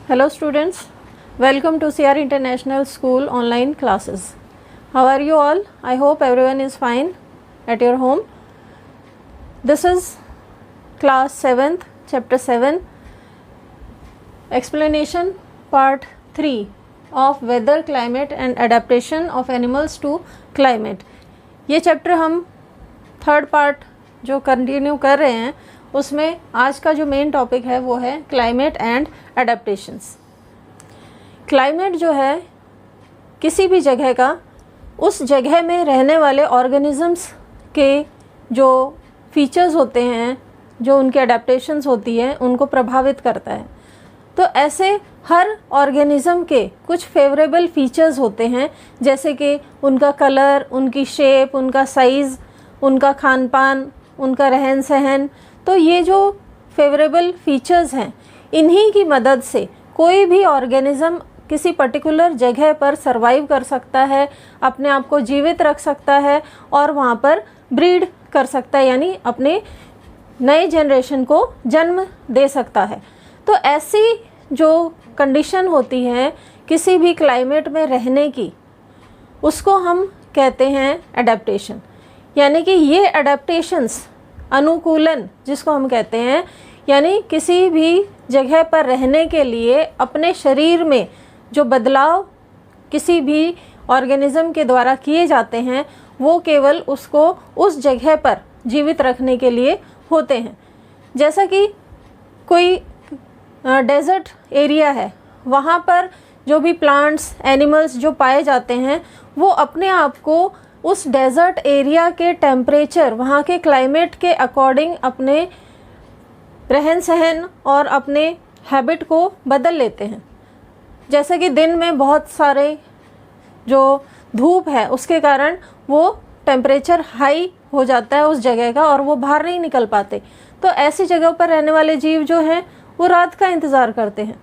Hello students, welcome to CR International School online classes. How are you all? I hope everyone is fine at your home. This is class 7th, chapter 7, explanation part 3 of weather, climate and adaptation of animals to climate. ये chapter हम third part जो continue कर रहे हैं उसमें आज का जो मेन टॉपिक है वो है क्लाइमेट एंड एडेप्टेशंस। क्लाइमेट जो है किसी भी जगह का उस जगह में रहने वाले ऑर्गेनिजम्स के जो फीचर्स होते हैं, जो उनके एडेप्टेशंस होती हैं, उनको प्रभावित करता है। तो ऐसे हर ऑर्गेनिज्म के कुछ फेवरेबल फीचर्स होते हैं, जैसे कि उनका कलर, उनकी शेप, उनका साइज़, उनका खान पान, उनका रहन सहन। तो ये जो फेवरेबल फीचर्स हैं, इन्हीं की मदद से कोई भी ऑर्गेनिज्म किसी पर्टिकुलर जगह पर सरवाइव कर सकता है, अपने आप को जीवित रख सकता है और वहाँ पर ब्रीड कर सकता है, यानी अपने नए जनरेशन को जन्म दे सकता है। तो ऐसी जो कंडीशन होती है किसी भी क्लाइमेट में रहने की, उसको हम कहते हैं एडेप्टेशन। यानी कि ये एडेप्टेशंस, अनुकूलन जिसको हम कहते हैं, यानी किसी भी जगह पर रहने के लिए अपने शरीर में जो बदलाव किसी भी ऑर्गेनिज्म के द्वारा किए जाते हैं वो केवल उसको उस जगह पर जीवित रखने के लिए होते हैं। जैसा कि कोई डेजर्ट एरिया है, वहाँ पर जो भी प्लांट्स, एनिमल्स जो पाए जाते हैं वो अपने आप को उस डेजर्ट एरिया के टेम्परेचर, वहाँ के क्लाइमेट के अकॉर्डिंग अपने रहन सहन और अपने हैबिट को बदल लेते हैं। जैसे कि दिन में बहुत सारे जो धूप है उसके कारण वो टेम्परेचर हाई हो जाता है उस जगह का और वो बाहर नहीं निकल पाते। तो ऐसी जगह पर रहने वाले जीव जो हैं वो रात का इंतज़ार करते हैं।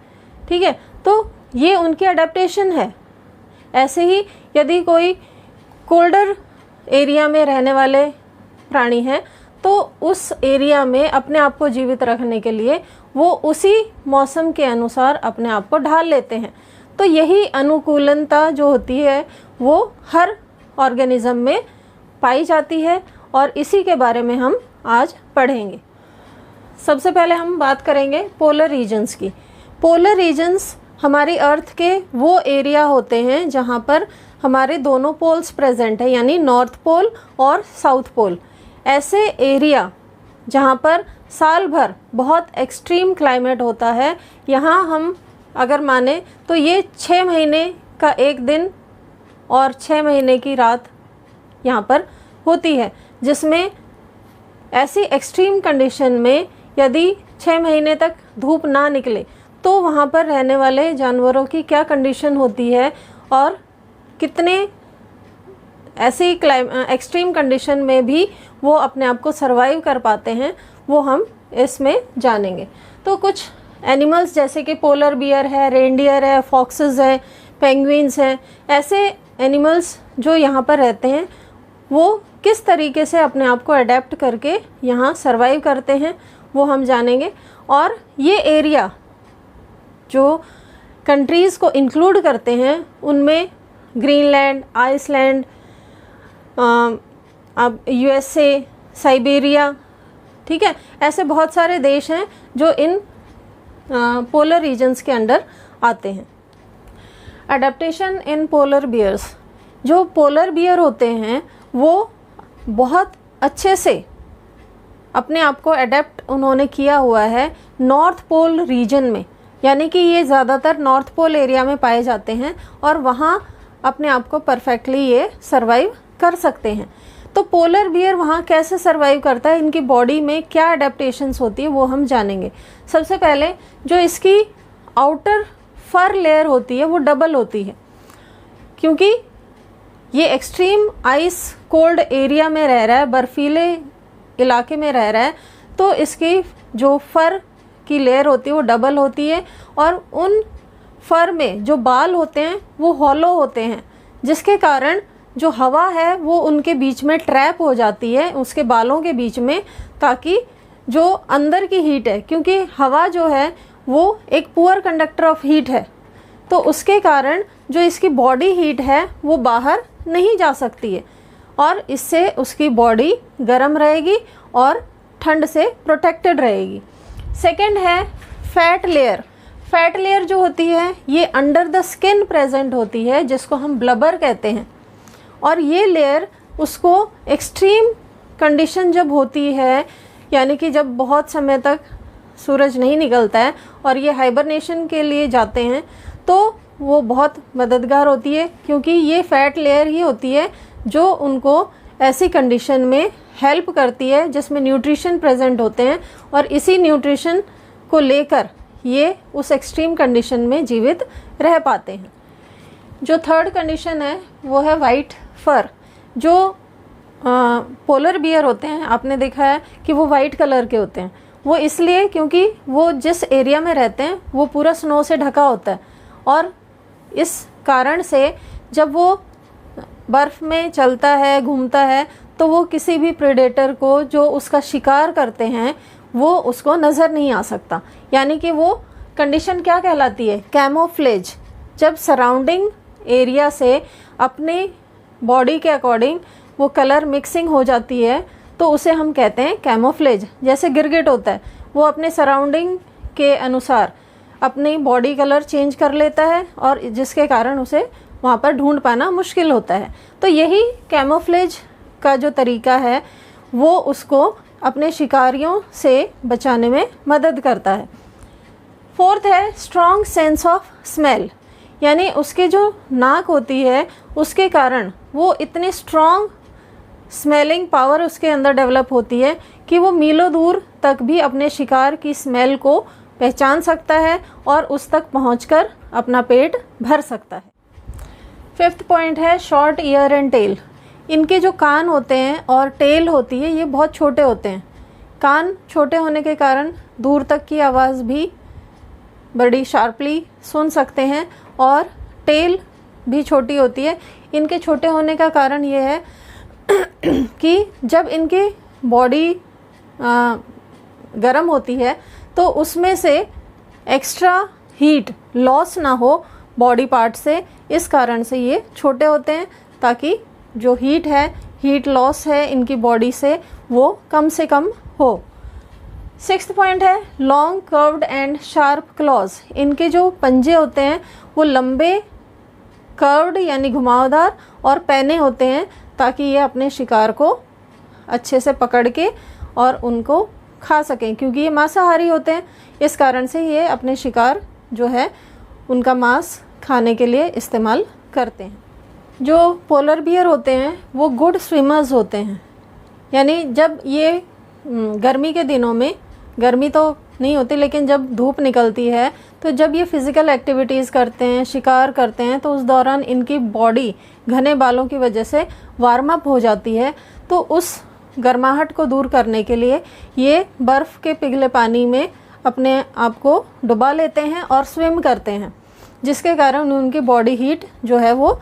ठीक है, तो ये उनकी अडेप्टेशन है। ऐसे ही यदि कोई कोल्डर एरिया में रहने वाले प्राणी हैं तो उस एरिया में अपने आप को जीवित रखने के लिए वो उसी मौसम के अनुसार अपने आप को ढाल लेते हैं। तो यही अनुकूलनता जो होती है वो हर ऑर्गेनिज्म में पाई जाती है और इसी के बारे में हम आज पढ़ेंगे। सबसे पहले हम बात करेंगे पोलर रीजन्स की। पोलर रीजन्स हमारी अर्थ के वो एरिया होते हैं जहाँ पर हमारे दोनों पोल्स प्रेजेंट है, यानी नॉर्थ पोल और साउथ पोल। ऐसे एरिया जहाँ पर साल भर बहुत एक्सट्रीम क्लाइमेट होता है, यहाँ हम अगर माने तो ये 6 महीने का एक दिन और 6 महीने की रात यहाँ पर होती है, जिसमें ऐसी एक्सट्रीम कंडीशन में यदि 6 महीने तक धूप ना निकले तो वहाँ पर रहने वाले जानवरों की क्या कंडीशन होती है और कितने ऐसी एक्सट्रीम कंडीशन में भी वो अपने आप को सरवाइव कर पाते हैं, वो हम इसमें जानेंगे। तो कुछ एनिमल्स जैसे कि पोलर बियर है, रेनडियर है, फॉक्सेस है, पेंगुइन्स हैं, ऐसे एनिमल्स जो यहाँ पर रहते हैं वो किस तरीके से अपने आप को अडेप्ट करके यहाँ सरवाइव करते हैं वो हम जानेंगे। और ये एरिया जो कंट्रीज़ को इंक्लूड करते हैं उनमें ग्रीनलैंड, आइसलैंड, अब यूएसए, साइबेरिया, ठीक है, ऐसे बहुत सारे देश हैं जो इन पोलर रीजन्स के अंडर आते हैं। अडेप्टेशन इन पोलर बियर्स, जो पोलर बियर होते हैं वो बहुत अच्छे से अपने आप को अडेप्ट उन्होंने किया हुआ है नॉर्थ पोल रीजन में, यानी कि ये ज़्यादातर नॉर्थ पोल एरिया में पाए जाते हैं और वहाँ अपने आप को परफेक्टली ये सरवाइव कर सकते हैं। तो पोलर बियर वहाँ कैसे सरवाइव करता है, इनकी बॉडी में क्या अडेप्टेशंस होती है वो हम जानेंगे। सबसे पहले जो इसकी आउटर फर लेयर होती है वो डबल होती है, क्योंकि ये एक्सट्रीम आइस कोल्ड एरिया में रह रहा है, बर्फीले इलाके में रह रहा है, तो इसकी जो फर की लेयर होती है वो डबल होती है और उन फर में जो बाल होते हैं वो हॉलो होते हैं, जिसके कारण जो हवा है वो उनके बीच में ट्रैप हो जाती है, उसके बालों के बीच में, ताकि जो अंदर की हीट है, क्योंकि हवा जो है वो एक पुअर कंडक्टर ऑफ हीट है, तो उसके कारण जो इसकी बॉडी हीट है वो बाहर नहीं जा सकती है और इससे उसकी बॉडी गर्म रहेगी और ठंड से प्रोटेक्टेड रहेगी। सेकंड है फैट लेयर। फैट लेयर जो होती है ये अंडर द स्किन प्रेजेंट होती है, जिसको हम ब्लबर कहते हैं, और ये लेयर उसको एक्सट्रीम कंडीशन जब होती है, यानी कि जब बहुत समय तक सूरज नहीं निकलता है और ये हाइबरनेशन के लिए जाते हैं, तो वो बहुत मददगार होती है, क्योंकि ये फैट लेयर ही होती है जो उनको ऐसी कंडीशन में हेल्प करती है जिसमें न्यूट्रिशन प्रेजेंट होते हैं, और इसी न्यूट्रिशन को लेकर ये उस एक्सट्रीम कंडीशन में जीवित रह पाते हैं। जो थर्ड कंडीशन है वो है वाइट फर। जो पोलर बियर होते हैं, आपने देखा है कि वो वाइट कलर के होते हैं। वो इसलिए क्योंकि वो जिस एरिया में रहते हैं वो पूरा स्नो से ढका होता है, और इस कारण से जब वो बर्फ़ में चलता है, घूमता है, तो वो किसी भी प्रेडेटर को जो उसका शिकार करते हैं वो उसको नज़र नहीं आ सकता। यानी कि वो कंडीशन क्या कहलाती है? कैमोफ्लेज। जब सराउंडिंग एरिया से अपने बॉडी के अकॉर्डिंग वो कलर मिक्सिंग हो जाती है, तो उसे हम कहते हैं कैमोफ्लेज। जैसे गिरगिट होता है, वो अपने सराउंडिंग के अनुसार अपनी बॉडी कलर चेंज कर लेता है, और जिसके कारण उसे वहाँ पर ढूंढ पाना मुश्किल होता है। तो यही कैमोफ्लेज का जो तरीका है वो उसको अपने शिकारियों से बचाने में मदद करता है। फोर्थ है स्ट्रॉन्ग सेंस ऑफ स्मेल। यानी उसके जो नाक होती है उसके कारण वो इतनी स्ट्रॉन्ग स्मेलिंग पावर उसके अंदर डेवलप होती है कि वो मीलों दूर तक भी अपने शिकार की स्मेल को पहचान सकता है और उस तक पहुंचकर अपना पेट भर सकता है। फिफ्थ पॉइंट है शॉर्ट ईयर एंड टेल। इनके जो कान होते हैं और टेल होती है ये बहुत छोटे होते हैं। कान छोटे होने के कारण दूर तक की आवाज़ भी बड़ी शार्पली सुन सकते हैं, और टेल भी छोटी होती है। इनके छोटे होने का कारण ये है कि जब इनकी बॉडी गर्म होती है तो उसमें से एक्स्ट्रा हीट लॉस ना हो बॉडी पार्ट से, इस कारण से ये छोटे होते हैं, ताकि जो हीट लॉस है इनकी बॉडी से वो कम से कम हो। सिक्स्थ पॉइंट है long curved and sharp clause. इनके जो पंजे होते हैं वो लंबे, कर्व्ड यानी घुमावदार और पैने होते हैं, ताकि ये अपने शिकार को अच्छे से पकड़ के और उनको खा सकें, क्योंकि ये मांसाहारी होते हैं। इस कारण से ये अपने शिकार जो है उनका मांस खाने के लिए इस्तेमाल करते हैं। जो पोलर बियर होते हैं वो गुड स्विमर्स होते हैं। यानी जब ये गर्मी के दिनों में, गर्मी तो नहीं होती लेकिन जब धूप निकलती है, तो जब ये फिज़िकल एक्टिविटीज़ करते हैं, शिकार करते हैं, तो उस दौरान इनकी बॉडी घने बालों की वजह से वार्म अप हो जाती है। तो उस गर्माहट को दूर करने के लिए ये बर्फ़ के पिघले पानी में अपने आप को डुबा लेते हैं और स्विम करते हैं, जिसके कारण उनकी बॉडी हीट जो है वो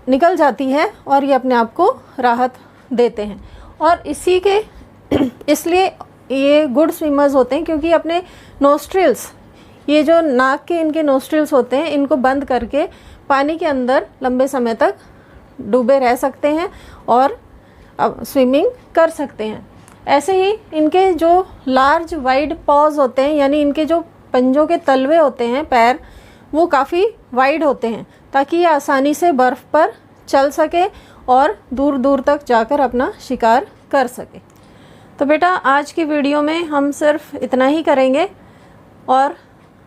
निकल जाती है और ये अपने आप को राहत देते हैं। और इसी के इसलिए ये गुड स्विमर्स होते हैं, क्योंकि अपने नोस्ट्रिल्स, ये जो नाक के इनके नोस्ट्रिल्स होते हैं, इनको बंद करके पानी के अंदर लंबे समय तक डूबे रह सकते हैं और स्विमिंग कर सकते हैं। ऐसे ही इनके जो लार्ज वाइड पॉज होते हैं, यानी इनके जो पंजों के तलवे होते हैं, पैर, वो काफ़ी वाइड होते हैं, ताकि ये आसानी से बर्फ़ पर चल सके और दूर दूर तक जाकर अपना शिकार कर सके। तो बेटा आज की वीडियो में हम सिर्फ इतना ही करेंगे, और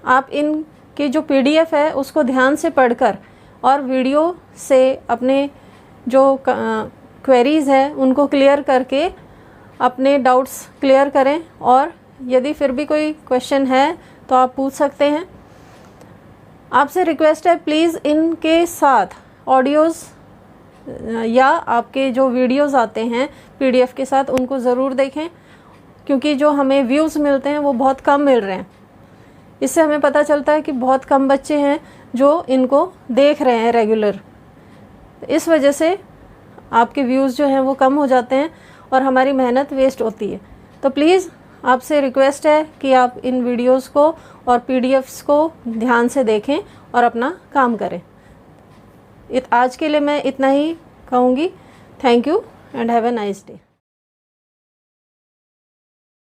आप इनकी जो PDF है उसको ध्यान से पढ़कर और वीडियो से अपने जो क्वेरीज़ है उनको क्लियर करके अपने डाउट्स क्लियर करें, और यदि फिर भी कोई क्वेश्चन है तो आप पूछ सकते हैं। आपसे रिक्वेस्ट है प्लीज़ इनके साथ ऑडियोज़ या आपके जो वीडियोज़ आते हैं PDF के साथ उनको ज़रूर देखें, क्योंकि जो हमें व्यूज़ मिलते हैं वो बहुत कम मिल रहे हैं। इससे हमें पता चलता है कि बहुत कम बच्चे हैं जो इनको देख रहे हैं रेगुलर। इस वजह से आपके व्यूज़ जो हैं वो कम हो जाते हैं और हमारी मेहनत वेस्ट होती है। तो प्लीज़ आपसे रिक्वेस्ट है कि आप इन वीडियोस को और पीडीएफ्स को ध्यान से देखें और अपना काम करें। आज के लिए मैं इतना ही कहूँगी। Thank you and have a nice day.